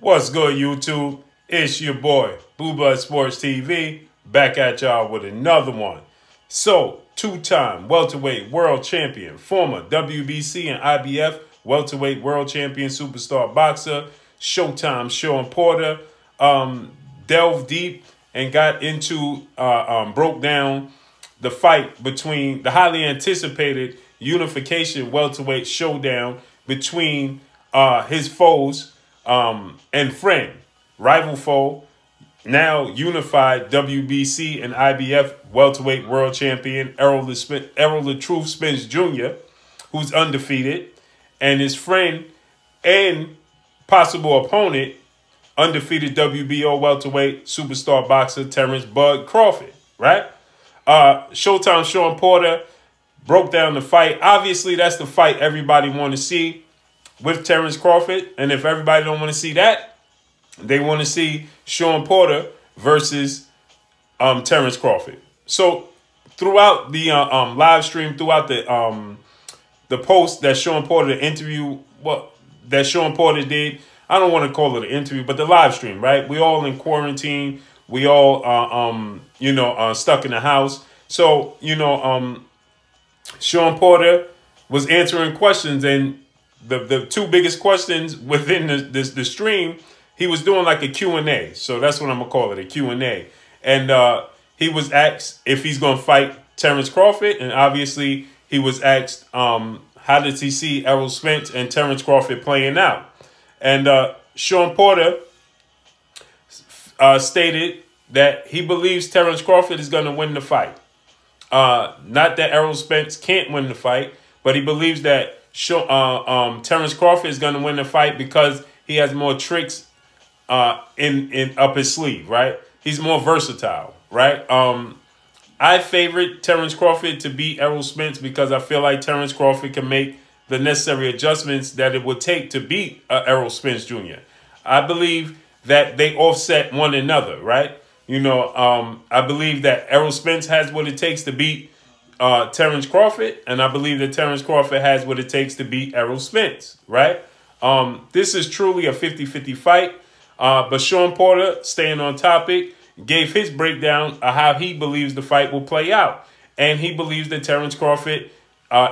What's good, YouTube? It's your boy, Blue Blood Sports TV, back at y'all with another one. So, two-time welterweight world champion, former WBC and IBF welterweight world champion, superstar boxer, Showtime Shawn Porter, delved deep and got into, broke down the fight between the highly anticipated unification welterweight showdown between his foes and friend, rival foe, now unified WBC and IBF welterweight world champion Errol the Truth Spence Jr., who's undefeated, and his friend and possible opponent, undefeated WBO welterweight superstar boxer Terence Crawford, right? Showtime Shawn Porter broke down the fight. Obviously, that's the fight everybody want to see with Terence Crawford. And if everybody don't want to see that, they want to see Shawn Porter versus Terence Crawford. So throughout the live stream, throughout the post that Shawn Porter, the interview, that Shawn Porter did, I don't want to call it an interview, but the live stream, right? We all in quarantine. We all, stuck in the house. So, Shawn Porter was answering questions, and the two biggest questions within the stream, he was doing like a Q&A. So that's what I'm going to call it, a Q&A. And he was asked if he's going to fight Terence Crawford. And obviously he was asked, how does he see Errol Spence and Terence Crawford playing out? And Shawn Porter stated that he believes Terence Crawford is going to win the fight. Not that Errol Spence can't win the fight, but he believes that Terence Crawford is going to win the fight because he has more tricks in up his sleeve, right? He's more versatile, right? I favored Terence Crawford to beat Errol Spence because I feel like Terence Crawford can make the necessary adjustments that it would take to beat Errol Spence Jr. I believe that they offset one another, right? I believe that Errol Spence has what it takes to beat Terence Crawford, and I believe that Terence Crawford has what it takes to beat Errol Spence, right? This is truly a 50-50 fight, but Shawn Porter, staying on topic, gave his breakdown of how he believes the fight will play out. And he believes that Terence Crawford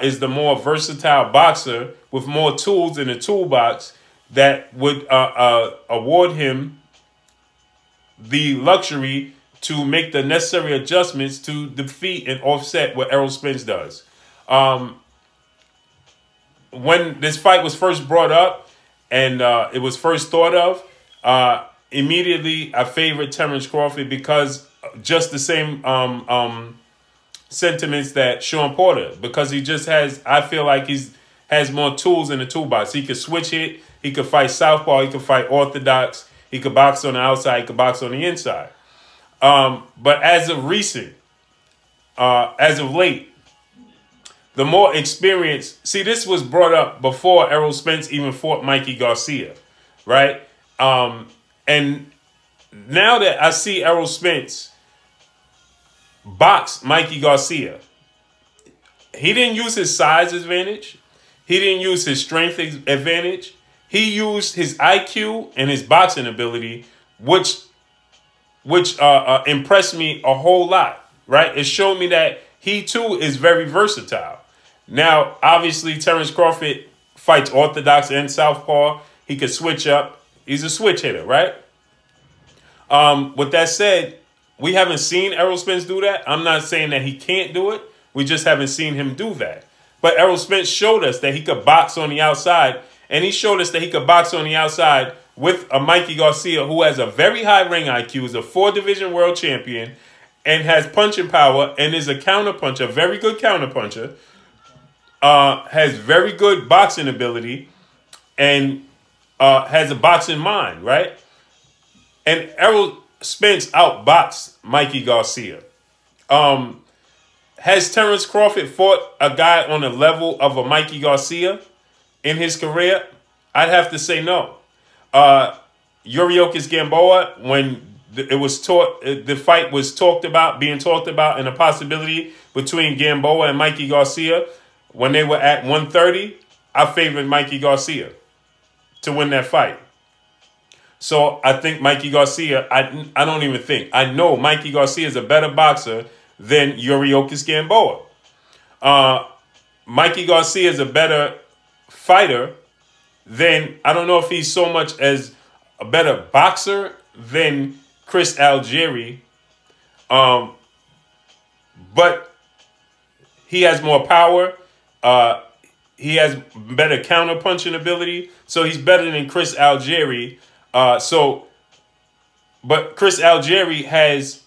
is the more versatile boxer with more tools in the toolbox that would award him the luxury to make the necessary adjustments to defeat and offset what Errol Spence does. When this fight was first brought up and it was first thought of, immediately I favored Terence Crawford because just the same sentiments that Shawn Porter, because he just has, I feel like has more tools in the toolbox. He could switch hit, he could fight southpaw, he could fight orthodox, he could box on the outside, he could box on the inside. But as of recent, as of late, the more experience, see, this was brought up before Errol Spence even fought Mikey Garcia, right? And now that I see Errol Spence box Mikey Garcia, he didn't use his size advantage. He didn't use his strength advantage. He used his IQ and his boxing ability, which impressed me a whole lot, right? It showed me that he, too, is very versatile. Now, obviously, Terence Crawford fights orthodox and southpaw. He could switch up. He's a switch hitter, right? With that said, we haven't seen Errol Spence do that. I'm not saying that he can't do it. We just haven't seen him do that. But Errol Spence showed us that he could box on the outside, and he showed us that he could box on the outside with a Mikey Garcia who has a very high ring IQ, is a 4-division world champion, and has punching power, and is a counterpuncher, a very good counterpuncher, has very good boxing ability, and has a boxing mind, right? And Errol Spence outboxed Mikey Garcia. Has Terence Crawford fought a guy on the level of a Mikey Garcia in his career? I'd have to say no. Yuriokis Gamboa, when the fight was being talked about, and a possibility between Gamboa and Mikey Garcia, when they were at 130, I favored Mikey Garcia to win that fight. So I think Mikey Garcia, I don't even think. I know Mikey Garcia is a better boxer than Yuriorkis Gamboa. Mikey Garcia is a better fighter than, I don't know if he's so much as a better boxer than Chris Algieri. But he has more power. He has better counter-punching ability. So he's better than Chris Algieri. But Chris Algieri has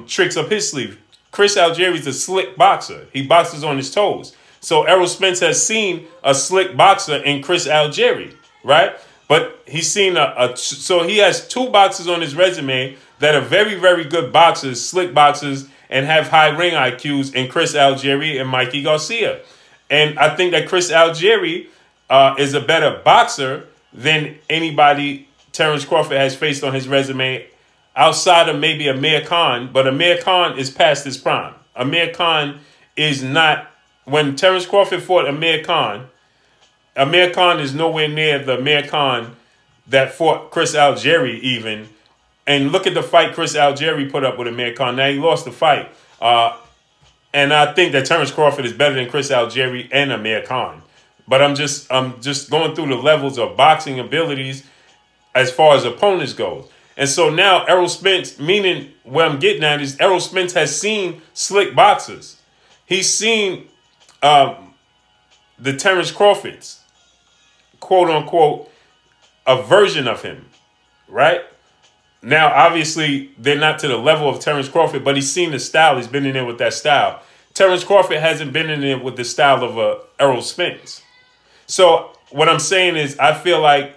tricks up his sleeve. Chris Algieri's a slick boxer. He boxes on his toes. So Errol Spence has seen a slick boxer in Chris Algieri, right? But he's seen so he has two boxers on his resume that are very, very good boxers, slick boxers, and have high ring IQs in Chris Algieri and Mikey Garcia. And I think that Chris Algieri is a better boxer than anybody Terence Crawford has faced on his resume outside of maybe Amir Khan. But Amir Khan is past his prime. Amir Khan is not... When Terence Crawford fought Amir Khan is nowhere near the Amir Khan that fought Chris Algieri even. And look at the fight Chris Algieri put up with Amir Khan. Now, he lost the fight. And I think that Terence Crawford is better than Chris Algieri and Amir Khan. But I'm just going through the levels of boxing abilities as far as opponents goes. And so now Errol Spence, meaning what I'm getting at is Errol Spence has seen slick boxers. He's seen the Terence Crawfords, quote unquote, a version of him, right? Now, obviously, they're not to the level of Terence Crawford, but he's seen the style. He's been in there with that style. Terence Crawford hasn't been in there with the style of Errol Spence. So what I'm saying is I feel like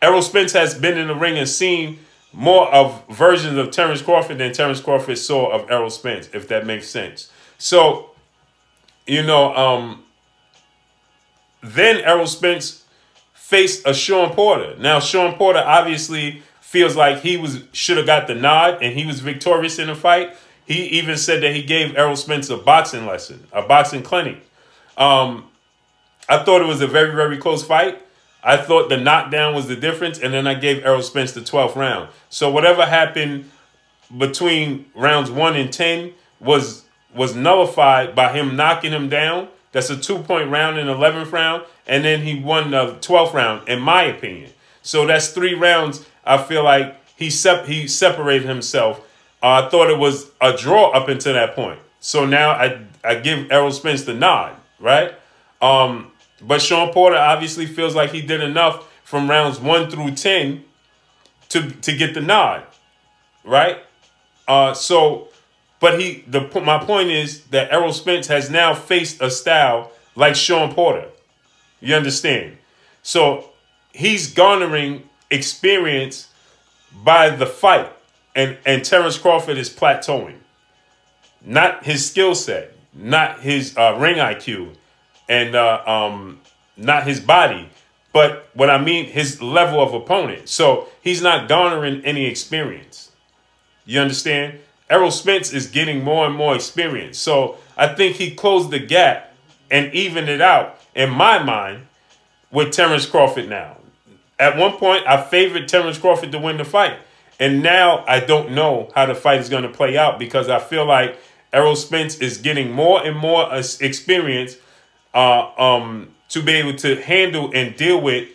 Errol Spence has been in the ring and seen more of versions of Terence Crawford than Terence Crawford saw of Errol Spence, if that makes sense. So, you know, then Errol Spence faced a Shawn Porter. Now, Shawn Porter obviously feels like he should have got the nod and he was victorious in the fight. He even said that he gave Errol Spence a boxing lesson, a boxing clinic. I thought it was a very, very close fight. I thought the knockdown was the difference, and then I gave Errol Spence the 12th round. So whatever happened between rounds 1 and 10 was nullified by him knocking him down. That's a 2-point round in the 11th round, and then he won the 12th round, in my opinion. So that's 3 rounds. I feel like he separated himself. I thought it was a draw up until that point. So now I give Errol Spence the nod, right? But Shawn Porter obviously feels like he did enough from rounds 1 through 10 to get the nod, right? But my point is that Errol Spence has now faced a style like Shawn Porter. You understand? So he's garnering experience by the fight, and Terence Crawford is plateauing. Not his skill set, not his ring IQ, and not his body, but what I mean, his level of opponent. So he's not garnering any experience. You understand? Errol Spence is getting more and more experience. So I think he closed the gap and evened it out, in my mind, with Terence Crawford now. At one point, I favored Terence Crawford to win the fight. And now I don't know how the fight is going to play out because I feel like Errol Spence is getting more and more experience to be able to handle and deal with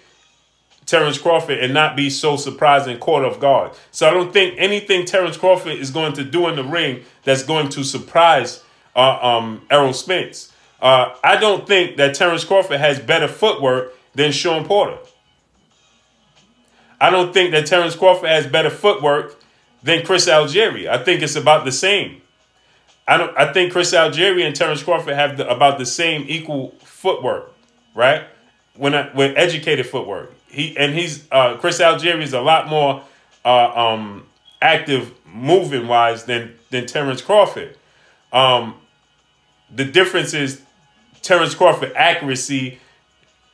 Terence Crawford and not be so surprised and caught off guard. So I don't think anything Terence Crawford is going to do in the ring that's going to surprise Errol Spence. I don't think that Terence Crawford has better footwork than Shawn Porter. I don't think that Terence Crawford has better footwork than Chris Algieri. I think it's about the same. I think Chris Algieri and Terence Crawford have about the same equal footwork, right? With educated footwork. Chris Algieri is a lot more active moving wise than Terence Crawford. The difference is Terence Crawford accuracy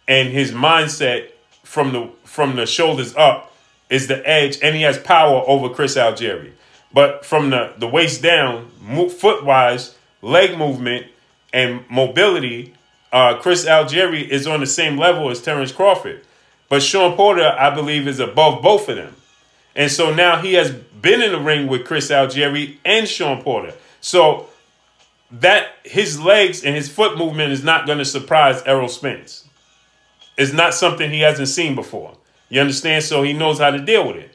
and his mindset from the shoulders up is the edge, and he has power over Chris Algieri. But from the waist down, foot-wise, leg movement, and mobility, Chris Algieri is on the same level as Terence Crawford. But Shawn Porter, I believe, is above both of them. And so now he has been in the ring with Chris Algieri and Shawn Porter. So that his legs and his foot movement is not going to surprise Errol Spence. It's not something he hasn't seen before. You understand? So he knows how to deal with it.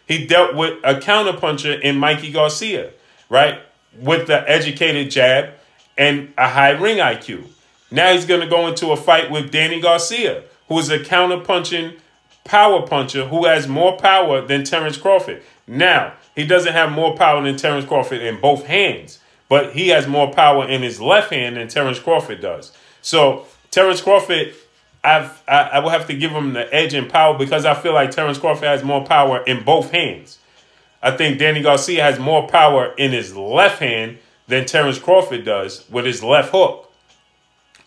He dealt with a counterpuncher in Mikey Garcia, right? With the educated jab and a high ring IQ. Now he's going to go into a fight with Danny Garcia, who is a counterpunching power puncher who has more power than Terence Crawford. Now, he doesn't have more power than Terence Crawford in both hands, but he has more power in his left hand than Terence Crawford does. So Terence Crawford, I will have to give him the edge in power because I feel like Terence Crawford has more power in both hands. I think Danny Garcia has more power in his left hand than Terence Crawford does with his left hook.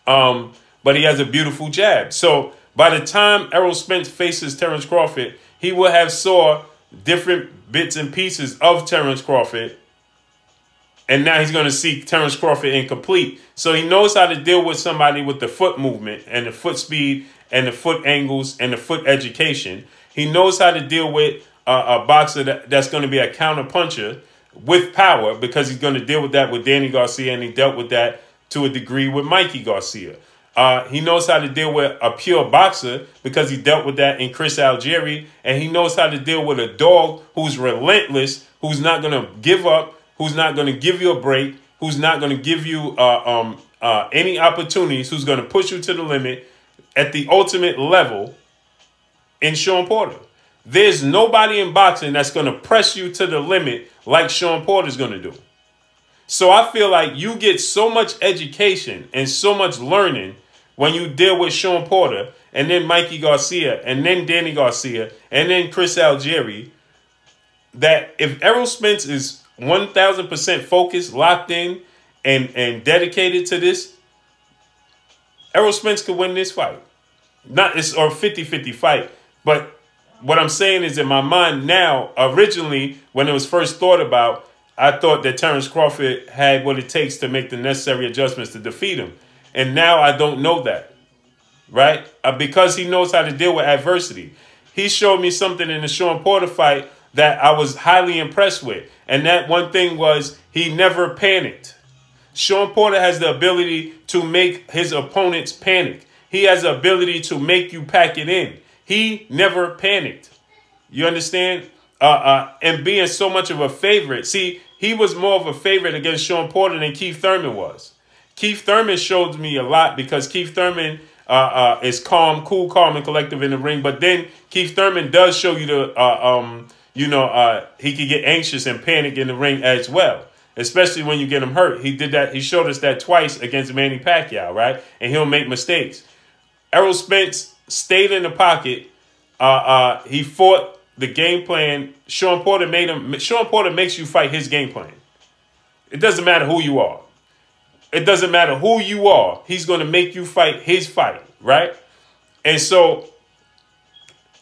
But he has a beautiful jab. So by the time Errol Spence faces Terence Crawford, he will have saw different bits and pieces of Terence Crawford. And now he's going to see Terence Crawford incomplete. So he knows how to deal with somebody with the foot movement and the foot speed and the foot angles and the foot education. He knows how to deal with a boxer that's going to be a counter puncher with power because he's going to deal with that with Danny Garcia, and he dealt with that to a degree with Mikey Garcia. He knows how to deal with a pure boxer because he dealt with that in Chris Algieri, and he knows how to deal with a dog who's relentless, who's not going to give up, who's not going to give you a break, who's not going to give you any opportunities, who's going to push you to the limit at the ultimate level in Shawn Porter. There's nobody in boxing that's going to press you to the limit like Shawn Porter's going to do. So I feel like you get so much education and so much learning when you deal with Shawn Porter and then Mikey Garcia and then Danny Garcia and then Chris Algieri, that if Errol Spence is 1,000% focused, locked in, and dedicated to this, Errol Spence could win this fight. Not it's or 50-50 fight, but what I'm saying is in my mind now, originally when it was first thought about, I thought that Terence Crawford had what it takes to make the necessary adjustments to defeat him. And now I don't know that, right? Because he knows how to deal with adversity. He showed me something in the Shawn Porter fight that I was highly impressed with. And that one thing was he never panicked. Shawn Porter has the ability to make his opponents panic. He has the ability to make you pack it in. He never panicked. You understand? And being so much of a favorite. See, he was more of a favorite against Shawn Porter than Keith Thurman was. Keith Thurman showed me a lot because Keith Thurman is calm, cool, calm, and collective in the ring. But then Keith Thurman does show you the, he could get anxious and panic in the ring as well, especially when you get him hurt. He did that. He showed us that twice against Manny Pacquiao, right? And he'll make mistakes. Errol Spence stayed in the pocket. He fought the game plan. Shawn Porter makes you fight his game plan. It doesn't matter who you are. It doesn't matter who you are. He's going to make you fight his fight, right? And so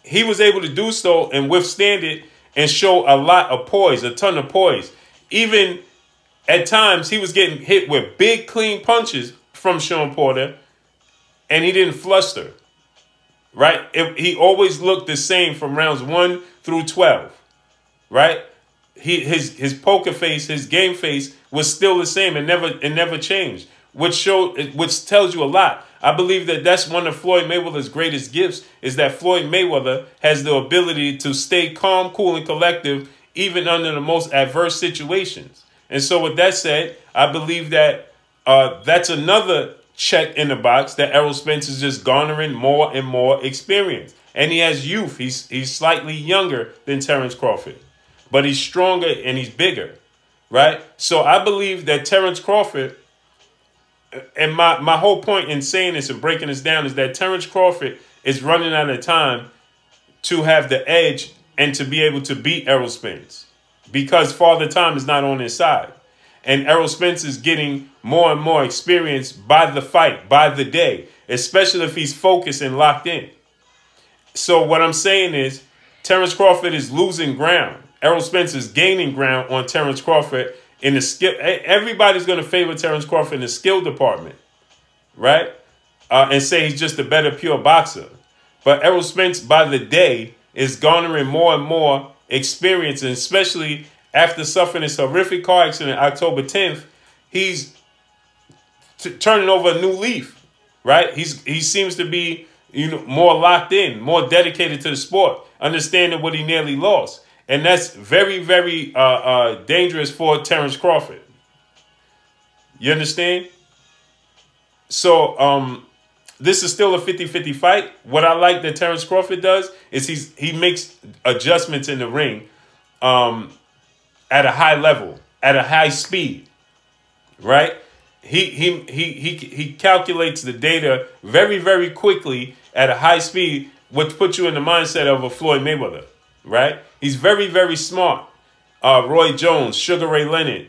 he was able to do so and withstand it and show a lot of poise, a ton of poise. Even at times, he was getting hit with big, clean punches from Shawn Porter, and he didn't fluster, right? He always looked the same from rounds 1 through 12, right? His poker face, his game face was still the same and never changed, which tells you a lot. I believe that that's one of Floyd Mayweather's greatest gifts, is that Floyd Mayweather has the ability to stay calm, cool, and collective even under the most adverse situations. And so with that said, I believe that that's another check in the box that Errol Spence is just garnering more and more experience. And he has youth. He's slightly younger than Terence Crawford, but he's stronger and he's bigger, right? So I believe that Terence Crawford, and my whole point in saying this and breaking this down is that Terence Crawford is running out of time to have the edge and to be able to beat Errol Spence because Father Time is not on his side. And Errol Spence is getting more and more experience by the fight, by the day, especially if he's focused and locked in. So what I'm saying is Terence Crawford is losing ground. Errol Spence is gaining ground on Terence Crawford in the skill. Everybody's going to favor Terence Crawford in the skill department, right? And say he's just a better pure boxer. But Errol Spence, by the day, is garnering more and more experience, and especially after suffering this horrific car accident October 10th, he's turning over a new leaf, right? He seems to be, you know, more locked in, more dedicated to the sport, understanding what he nearly lost. And that's very, very dangerous for Terence Crawford. You understand? So this is still a 50-50 fight. What I like that Terence Crawford does is he makes adjustments in the ring at a high level, at a high speed, right? He calculates the data very, very quickly at a high speed, which puts you in the mindset of a Floyd Mayweather, right? He's very, very smart. Roy Jones, Sugar Ray Leonard,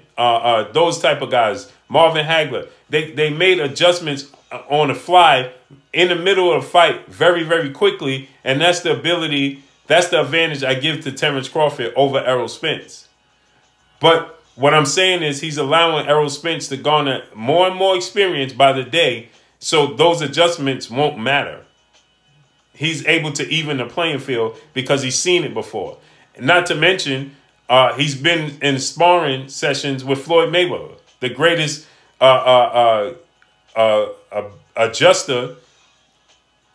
those type of guys, Marvin Hagler, they made adjustments on the fly in the middle of the fight very, very quickly, and that's the ability, that's the advantage I give to Terence Crawford over Errol Spence. But what I'm saying is he's allowing Errol Spence to garner more and more experience by the day, so those adjustments won't matter. He's able to even the playing field because he's seen it before. Not to mention, he's been in sparring sessions with Floyd Mayweather, the greatest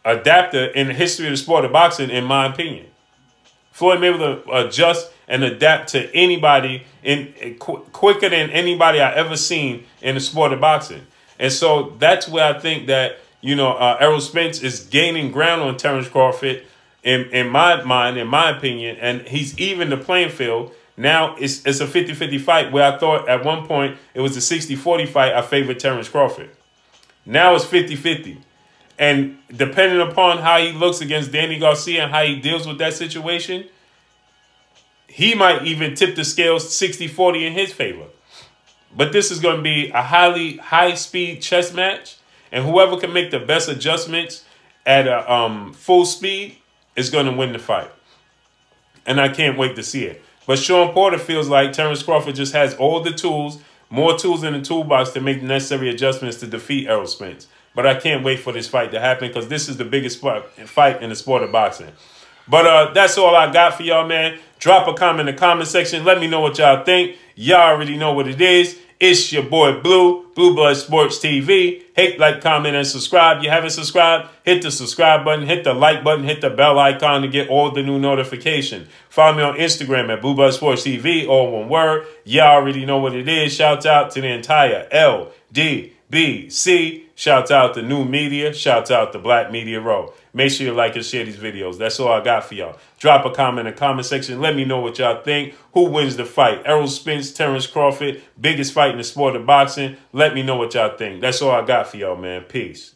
adapter in the history of the sport of boxing, in my opinion. Floyd Mayweather adjusts and adapt to anybody quicker than anybody I ever seen in the sport of boxing. And so that's where I think that, you know, Errol Spence is gaining ground on Terence Crawford in my mind, in my opinion, and he's even the playing field. Now it's a 50-50 fight where I thought at one point it was a 60-40 fight. I favored Terence Crawford. Now it's 50-50. And depending upon how he looks against Danny Garcia and how he deals with that situation, he might even tip the scales 60-40 in his favor. But this is going to be a high-speed chess match, and whoever can make the best adjustments at a full speed is going to win the fight. And I can't wait to see it. But Shawn Porter feels like Terence Crawford just has all the tools, more tools in the toolbox to make the necessary adjustments to defeat Errol Spence. But I can't wait for this fight to happen because this is the biggest fight in the sport of boxing. But that's all I got for y'all, man. Drop a comment in the comment section. Let me know what y'all think. Y'all already know what it is. It's your boy Blue, Blue Blood Sports TV. Hit, like, comment, and subscribe. You haven't subscribed? Hit the subscribe button, hit the like button, hit the bell icon to get all the new notifications. Follow me on Instagram at Blue Blood Sports TV, all one word. Y'all already know what it is. Shout out to the entire LDBC. Shout out to New Media. Shout out to Black Media Row. Make sure you like and share these videos. That's all I got for y'all. Drop a comment in the comment section. Let me know what y'all think. Who wins the fight? Errol Spence, Terence Crawford. Biggest fight in the sport of boxing. Let me know what y'all think. That's all I got for y'all, man. Peace.